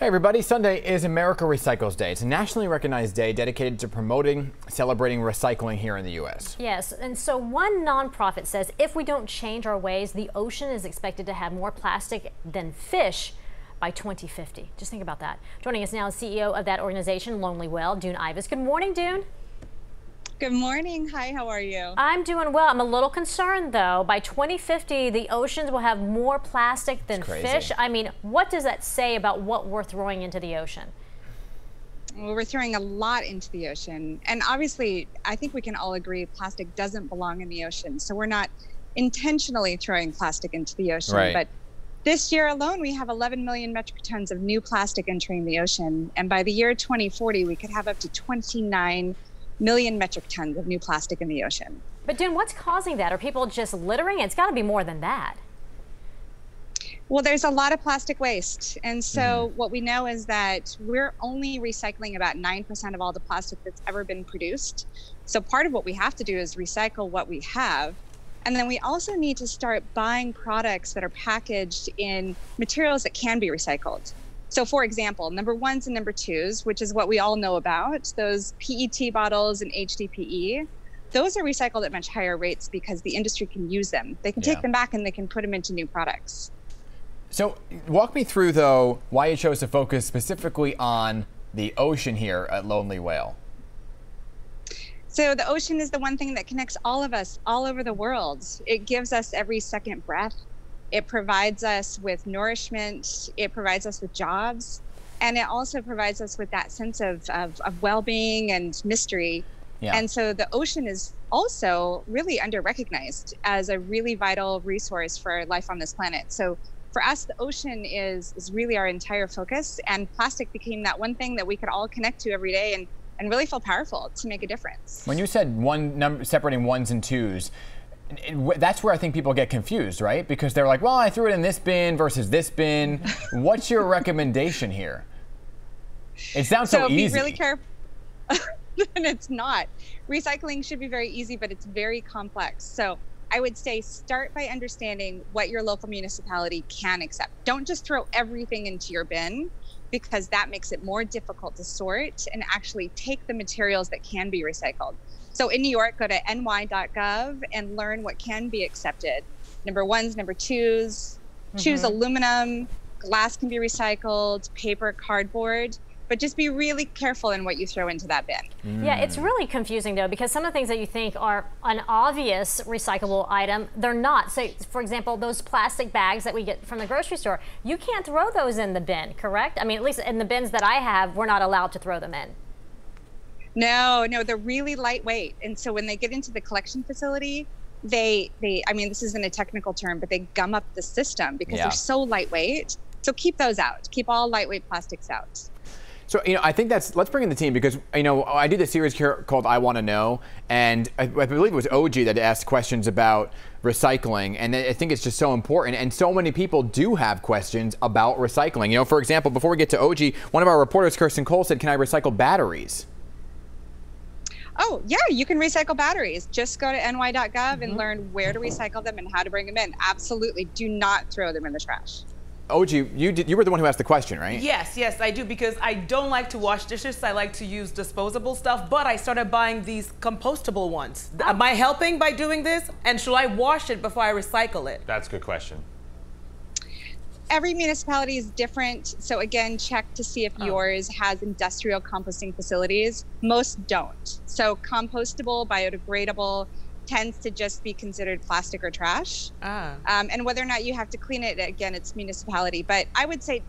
Hey everybody, Sunday is America Recycles Day. It's a nationally recognized day dedicated to promoting, celebrating recycling here in the U.S. Yes, and so one nonprofit says if we don't change our ways, the ocean is expected to have more plastic than fish by 2050. Just think about that. Joining us now is CEO of that organization, Lonely Whale Dune Ives. Good morning, Dune. Good morning. Hi, how are you? I'm doing well. I'm a little concerned, though. By 2050, the oceans will have more plastic than fish. I mean, what does that say about what we're throwing into the ocean? Well, we're throwing a lot into the ocean. And obviously, I think we can all agree plastic doesn't belong in the ocean. So we're not intentionally throwing plastic into the ocean. Right. But this year alone, we have 11 million metric tons of new plastic entering the ocean. And by the year 2040, we could have up to 29 million metric tons of new plastic in the ocean. But Dune, what's causing that? Are people just littering? It's got to be more than that. Well, there's a lot of plastic waste. And so what we know is that we're only recycling about 9% of all the plastic that's ever been produced. So part of what we have to do is recycle what we have. And then we also need to start buying products that are packaged in materials that can be recycled. So for example, number ones and number twos, which is what we all know about, those PET bottles and HDPE, those are recycled at much higher rates because the industry can use them. They can take them back and they can put them into new products. So walk me through, though, why you chose to focus specifically on the ocean here at Lonely Whale. So the ocean is the one thing that connects all of us all over the world. It gives us every second breath. It provides us with nourishment, it provides us with jobs, and it also provides us with that sense of well-being and mystery. And so the ocean is also really under-recognized as a really vital resource for life on this planet. So for us, the ocean is really our entire focus, and plastic became that one thing that we could all connect to every day and really feel powerful to make a difference. When you said separating ones and twos, that's where I think people get confused, right? Because they're like, well, I threw it in this bin versus this bin. What's your recommendation here? It sounds so easy. Be really careful. And it's not. Recycling should be very easy, but it's very complex. So I would say start by understanding what your local municipality can accept. Don't just throw everything into your bin, because that makes it more difficult to sort and actually take the materials that can be recycled. So in New York, go to ny.gov and learn what can be accepted. Number ones, number twos, choose aluminum, glass can be recycled, paper, cardboard, but just be really careful in what you throw into that bin. Yeah, it's really confusing though, because some of the things that you think are an obvious recyclable item, they're not. So for example, those plastic bags that we get from the grocery store, you can't throw those in the bin, correct? I mean, at least in the bins that I have, we're not allowed to throw them in. No, they're really lightweight. And so when they get into the collection facility, I mean, this isn't a technical term, but they gum up the system because they're so lightweight. So keep those out. Keep all lightweight plastics out. So, I think let's bring in the team because, I do this series here called I Want to Know, and I believe it was OG that asked questions about recycling, and I think it's just so important, and so many people do have questions about recycling. For example, before we get to OG, one of our reporters, Kirsten Cole, said, can I recycle batteries? Oh, yeah, you can recycle batteries. Just go to ny.gov and learn where to recycle them and how to bring them in. Absolutely, do not throw them in the trash. OG, you were the one who asked the question, right? Yes, I do, because I don't like to wash dishes. I like to use disposable stuff, but I started buying these compostable ones. Am I helping by doing this? And should I wash it before I recycle it? That's a good question. Every municipality is different. So again, check to see if yours has industrial composting facilities. Most don't. So compostable, biodegradable tends to just be considered plastic or trash. And whether or not you have to clean it, again, it's municipality. But I would say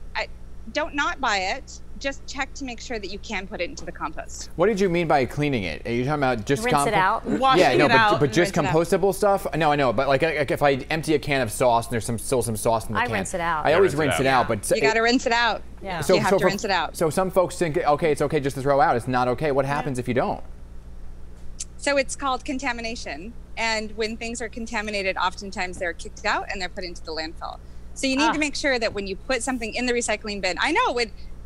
don't not buy it. Just check to make sure that you can put it into the compost. What did you mean by cleaning it? Are you talking about just rinse it out? Washing it out. But just compostable stuff? No, I know. But like if I empty a can of sauce and there's still some sauce in the can. I rinse it out. I always rinse it out. But you got to rinse it out. Yeah. So you have to rinse it out. So some folks think, okay, it's okay just to throw out. It's not okay. What happens if you don't? So it's called contamination. And when things are contaminated, oftentimes they're kicked out and they're put into the landfill. So you need to make sure that when you put something in the recycling bin, I know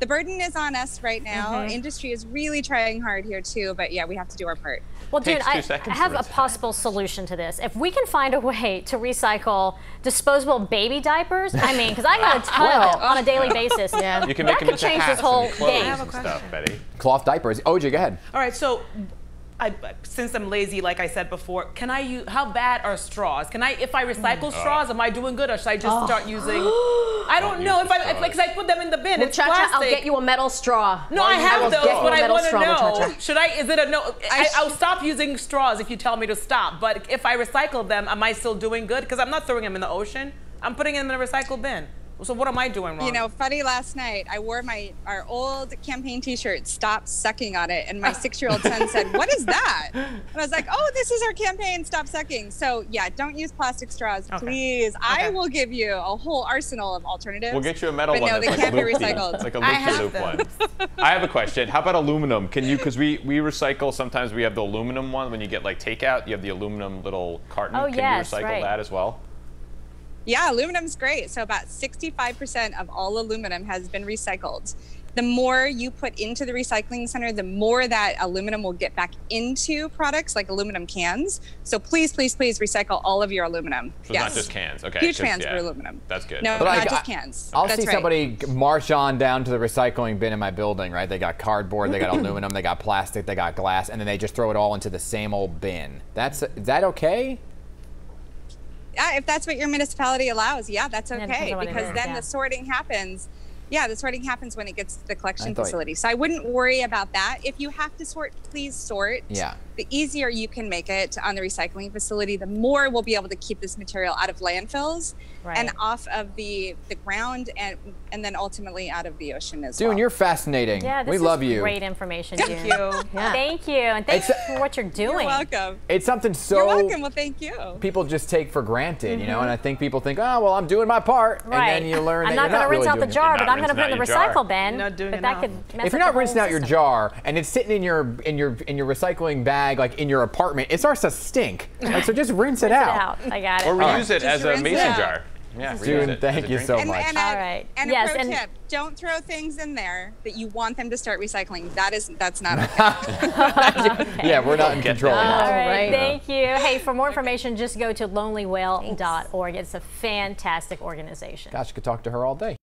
the burden is on us right now. Industry is really trying hard here too, but yeah, we have to do our part. Well, Dune, I have a possible solution to this. If we can find a way to recycle disposable baby diapers, I mean, because I got a ton of them on a daily basis. Yeah, you can make them into change hats this whole and clothes game. and stuff, Betty. Cloth diapers. OJ, go ahead. All right, so since I'm lazy, like I said before, can I use, how bad are straws? Can I, if I recycle straws, am I doing good, or should I just start using, I don't know, because I put them in the bin, it's plastic. I'll get you a metal straw. No, I have those, but I want to know, Cha-cha. is it a no, I'll stop using straws if you tell me to stop, but if I recycle them, am I still doing good? Because I'm not throwing them in the ocean, I'm putting them in a recycle bin. So what am I doing wrong? You know, funny, last night I wore our old campaign t-shirt, Stop Sucking on it, and my 6-year-old son said, "What is that?" And I was like, "Oh, this is our campaign, Stop Sucking." So yeah, don't use plastic straws, please. I will give you a whole arsenal of alternatives. We'll get you a metal one. No, they can't be loopy. recycled. It's like a loop-to-loop one. I have a question. How about aluminum? Can you, because we recycle, sometimes we have the aluminum one when you get like takeout, you have the aluminum little carton. Can you recycle that as well? Yeah, aluminum's great. So about 65% of all aluminum has been recycled. The more you put into the recycling center, the more that aluminum will get back into products like aluminum cans. So please, please, please recycle all of your aluminum. So it's not just cans. Okay. Huge fans for aluminum. That's good. No, not just cans. I'll see somebody march on down to the recycling bin in my building, right? They got cardboard, they got aluminum, they got plastic, they got glass, and then they just throw it all into the same old bin. Is that okay? Yeah, if that's what your municipality allows, yeah, that's okay, because then the sorting happens. Yeah, the sorting happens when it gets to the collection facility. So I wouldn't worry about that. If you have to sort, please sort. Yeah. The easier you can make it on the recycling facility, the more we'll be able to keep this material out of landfills and off of the ground and then ultimately out of the ocean as well. Dune, you're fascinating. Yeah, we love you. Great information, Dune. Thank you. Thank you, and thanks for what you're doing. You're welcome. It's something so You're welcome. Well, thank you. People just take for granted, you know, and I think people think, oh, well, I'm doing my part, and then you learn that you're not I'm not going to rinse out the jar, but I'm going to put it in the recycle bin. Not doing but that could mess if you're not rinsing out your jar and it's sitting in your recycling bag, like in your apartment, it starts to stink. Like, so just rinse it out. I got it. Or reuse it as a mason jar. Yeah, Dune, thank you so much. And all right. And a pro tip, don't throw things in there that you want them to start recycling. That's not okay. Yeah, we're not in control. All right, thank you. Hey, for more information, just go to lonelywhale.org. It's a fantastic organization. Gosh, you could talk to her all day.